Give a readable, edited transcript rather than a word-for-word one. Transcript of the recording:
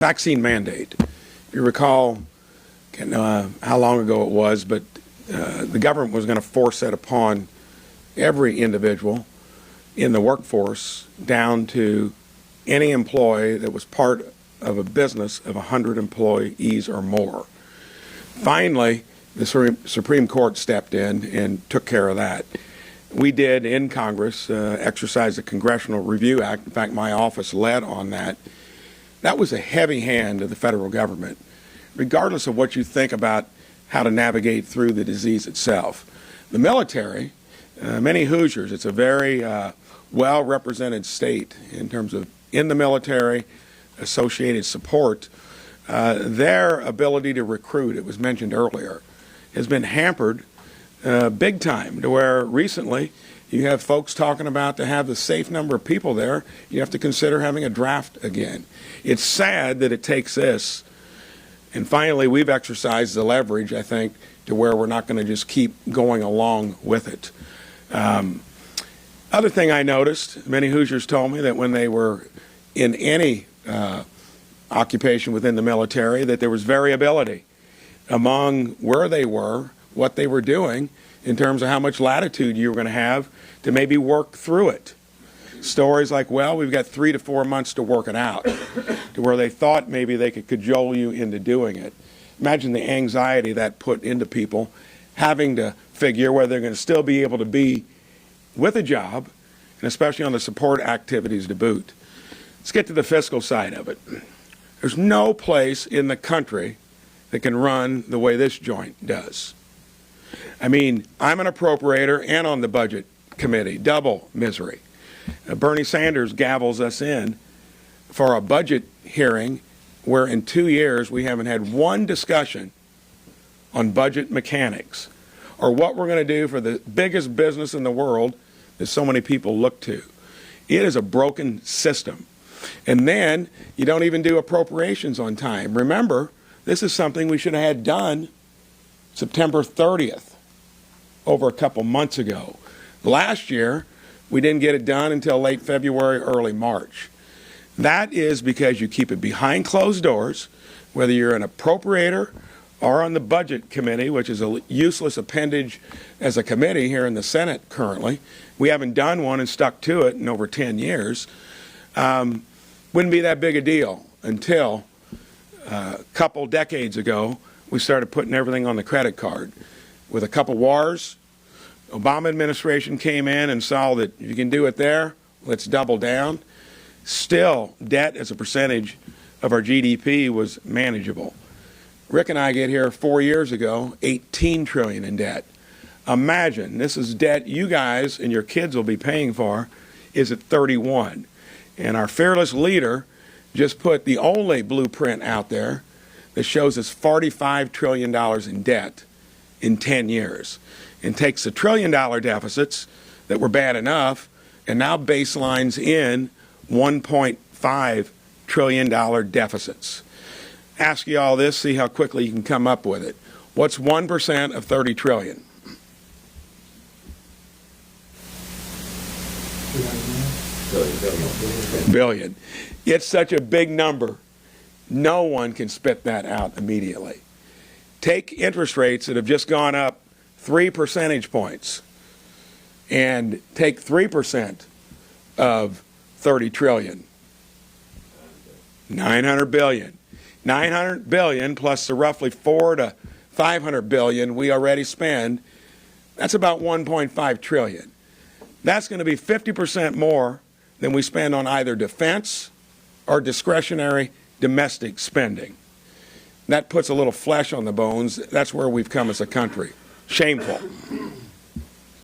Vaccine mandate. If you recall, how long ago it was, but the government was going to force that upon every individual in the workforce down to any employee that was part of a business of 100 employees or more. Finally, the Supreme Court stepped in and took care of that. We did, in Congress, exercise the Congressional Review Act. In fact, my office led on that. That was a heavy hand of the federal government, regardless of what you think about how to navigate through the disease itself. The military, many Hoosiers, it's a very well-represented state in terms of in the military, associated support. Their ability to recruit, it was mentioned earlier, has been hampered big time, to where recently you have folks talking about to have the safe number of people there, you have to consider having a draft again. It's sad that it takes this, and finally we've exercised the leverage, I think, to where we're not going to just keep going along with it. Other thing I noticed, many Hoosiers told me that when they were in any occupation within the military, that there was variability among where they were, what they were doing, in terms of how much latitude you were going to have to maybe work through it. Stories like, well, we've got 3 to 4 months to work it out, to where they thought maybe they could cajole you into doing it. Imagine the anxiety that put into people, having to figure whether they're going to still be able to be with a job, and especially on the support activities to boot. Let's get to the fiscal side of it. There's no place in the country that can run the way this joint does. I mean, I'm an appropriator and on the budget committee, double misery. Bernie Sanders gavels us in for a budget hearing where in 2 years we haven't had one discussion on budget mechanics or what we're going to do for the biggest business in the world that so many people look to. It is a broken system. And then you don't even do appropriations on time. Remember, this is something we should have had done September 30th, over a couple months ago. Last year, we didn't get it done until late February, early March. That is because you keep it behind closed doors, whether you're an appropriator or on the budget committee, which is a useless appendage as a committee here in the Senate currently. We haven't done one and stuck to it in over 10 years. Wouldn't be that big a deal until a couple decades ago, we started putting everything on the credit card. With a couple wars, Obama administration came in and saw that if you can do it there, let's double down. Still, debt as a percentage of our GDP was manageable. Rick and I get here 4 years ago, $18 trillion in debt. Imagine, this is debt you guys and your kids will be paying for, is at 31. And our fearless leader just put the only blueprint out there that shows us $45 trillion in debt in 10 years, and takes the $1 trillion deficits that were bad enough and now baselines in $1.5 trillion deficits. Ask you all this, see how quickly you can come up with it. What's 1% of 30 trillion? Billion. It's such a big number, no one can spit that out immediately. Take interest rates that have just gone up 3 percentage points and take 3% of 30 trillion. 900 billion. 900 billion plus the roughly 400 to 500 billion we already spend, that's about 1.5 trillion. That's going to be 50% more than we spend on either defense or discretionary domestic spending. That puts a little flesh on the bones. That's where we've come as a country. Shameful.